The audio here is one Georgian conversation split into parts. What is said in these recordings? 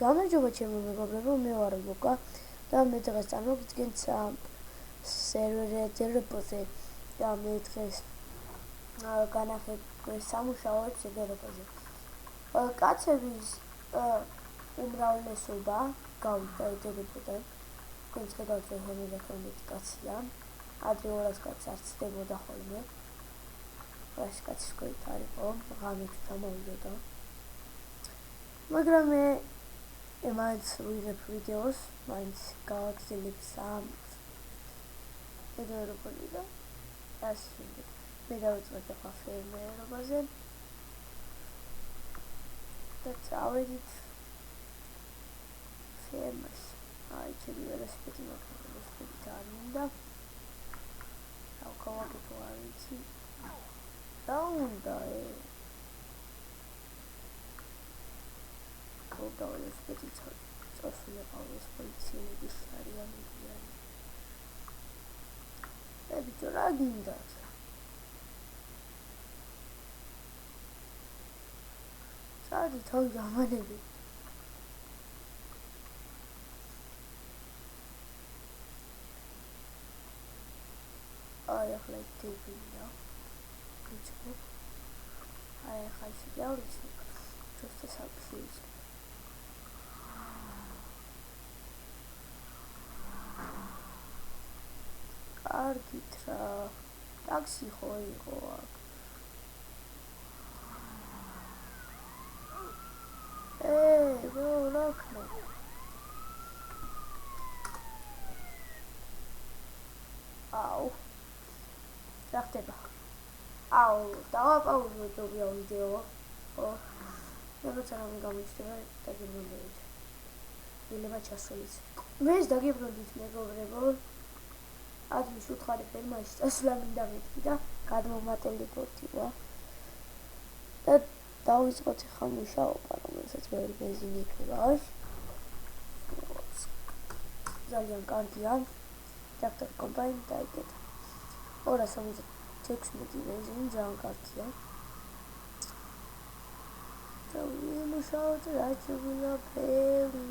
გამარჯობა ჩემო მეგობრებო, მე ვარ ლუკა და მე დღეს წარმოგიდგენთ სერვერზე დეველოპერზე და მე დღეს განახეთ სამუშაოებს დეველოპერზე. კაცების უმრავლესობა გავიდა დეველოპერთან. თქვენც ხედავთ რომ 90 კაცია. ადრე 200 კაცს არ ცდებოდა ხოლმე. 200 კაცის გვერდით არ იყო, ღამით დამოვიდოდა. მაგრამ მე მაინც ვიღებ ვიდეოს, მაინც გავაგზავნებ სამ დეველოპერი და ასე მე დავიწყებ ახლა ფერმერობაზე და წავედით ფერმას. აი ჩემი ველოსიპედი მაქვს, ველოსიპედი არ მინდა. გავაკეთო არ ვიცი. რა უნდა და ველოსიპედი წასული ყავს პოლიციელების არიან მიგიანი. ბიჭო რა გინდათ? სადი თავი გამანები. აი ახლა დევია. ბიჭო. აი ახლა ის გავიცი. просто сообщить. Аргит რა ტაქსი ხო იყო აქ. რა ხნა? აუ. რა ხდება? აუ, დავაპაუზო ვიდეო. რაღაცა რამე გამოჩნდება და გიმონდეთ. ვილება ჩასულიც. მე დაგიბრუნდით მეგობრებო. ადმის უთხარი ფერმაში წასვლა მინდა მეთქი და გადმოვმატებდი პორტივა. და დავიწყოთ ახლა მუშაობა, რომელსაც ბევრი ბენზინი იქნება. ძალიან კარგია. ტრაქტორი კომბაინი დაიკეტა. 276 ბენზინი ძალიან კარგია. და ვიმუშაოთ რაც უნდა ბევრი.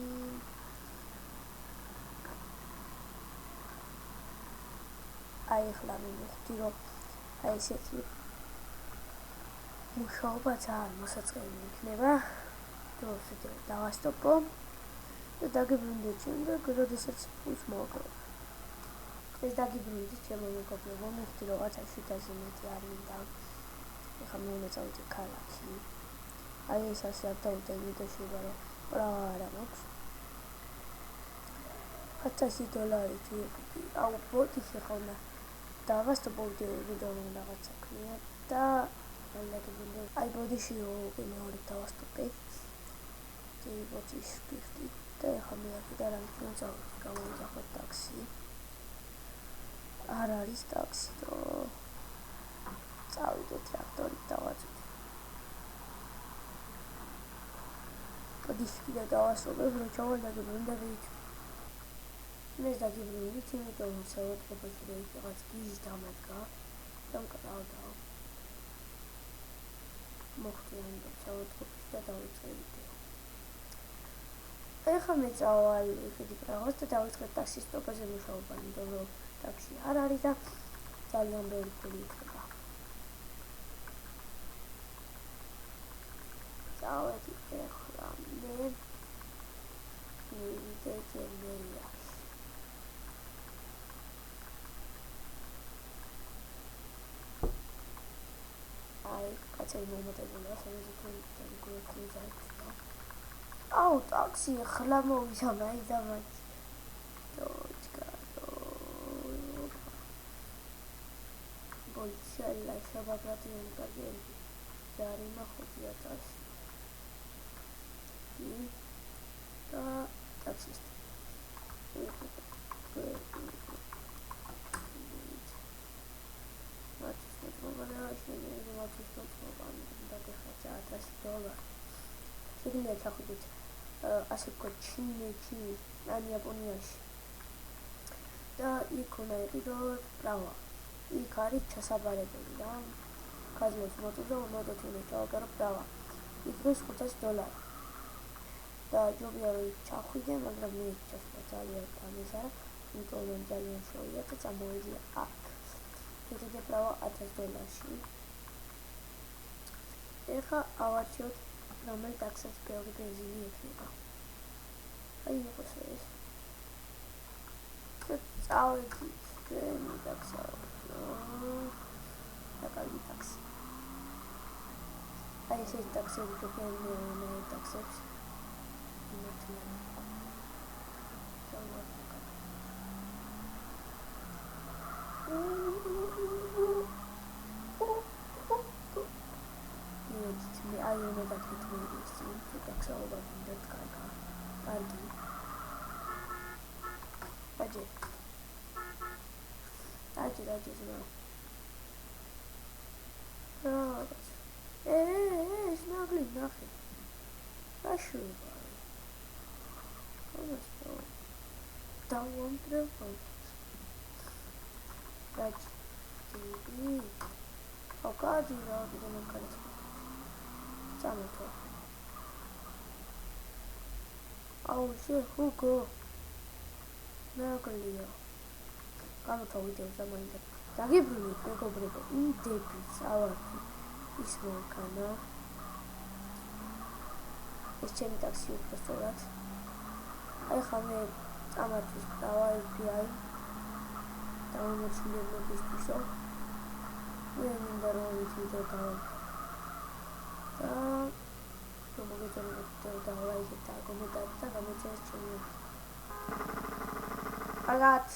აი ახლა მივხვდი რომ აი ესეთი მუშაობა ძალიან მოსაწყენი იქნება. დროზე დავასტოპო და დაგიბრუნდეთ შემდეგ, როდესაც ის მოვაკლებთ. ეს დაგიბრუნდით ჩემო მეგობრებო, მივხვდი რომ 700-ზე მეტი არ მინდა. ახლა მე უნდა წავიდე ქალაქში. აი ეს ასე არ დავიდა იმიტომ რომ პრავა არ მაქვს. $1000 ჯიები. აუ ბოთი შეხავნა. დავასტოპო ვიდეო რაღაცა ქნია და აი ბოდიში მეორე დავასტოპე. ბოთის გიხდი და ახლა მე აქედან რა მქონდა წავედი. გამოვიდა ხო ტაქსი. არ არის ტაქსი და წავიდე ტრაქტორით დავაწვით. ბოდიში და დავასტოპებ რომ ჩავაგდაგიბრუნდებით. მე დაგიბრუნდით, იმიტომ რომ საავადმყოფოში რაღაც გიჟი დამადგა და მკრავდა. მოხდი ამბობ საავადმყოფოში და დავიწყე ვიდეო. ახლა მე წავალ იქით პრაღას და დავიწყე ტაქსის სტოპაზე მუშაობა, იმიტომ რომ ტაქსი არ არის და ძალიან ბევრი ფული იქნება. წავედი ახლა მე მივიდე გერმანიაში. კაცები მომატებულა, სამეზეთო გუეთქიზა. აუ, ტაქსი ახლა მოვიდა მაინც და მაინც. Poliția și-a băgat în cadel, dar nu a fost atas. Da, taxist. შეგიძლიათ ახვიდეთ ასე ვქოთ ჩინეთში ან იაპონიაში და იქ უნდა იყიდოთ პრავა. იქ არის ჩასაბარებელი და კაზმოს მოტოზე უნდა დათუნე ჩავაგარო პრავა. იქ დღეს $500. და ჯობია რომ ჩახვიდე, მაგრამ მე ჩასვლა ძალიან გამეზარა, იმიტომ რომ ძალიან შორია და წამოვიდია აქ. შეგიძლია $1000. ეხლა ავარჩიოთ რომელ ტაქსას ბევრი ბენზინი ექნება. აი იყოს ეს. და წავედით ჩვენი ტაქსა. კარგი ტაქსი. აი ეს ტაქსები გქონია ტაქსებს. I don't know that it will be seen to tax all of that cargo. Budget. That is well. Right. It's not really nothing. That's sure. Almost all. Don't want to go. That's TV. Oh God, you know, you don't know. Samoto. Oh shit, who go? Mercury. Samoto with someone. Dagibru, Pego, Debris, our is more canal. It's chain taxi for storage. I have a amateur power API. Down much more this to show. We are in the road with the car. I got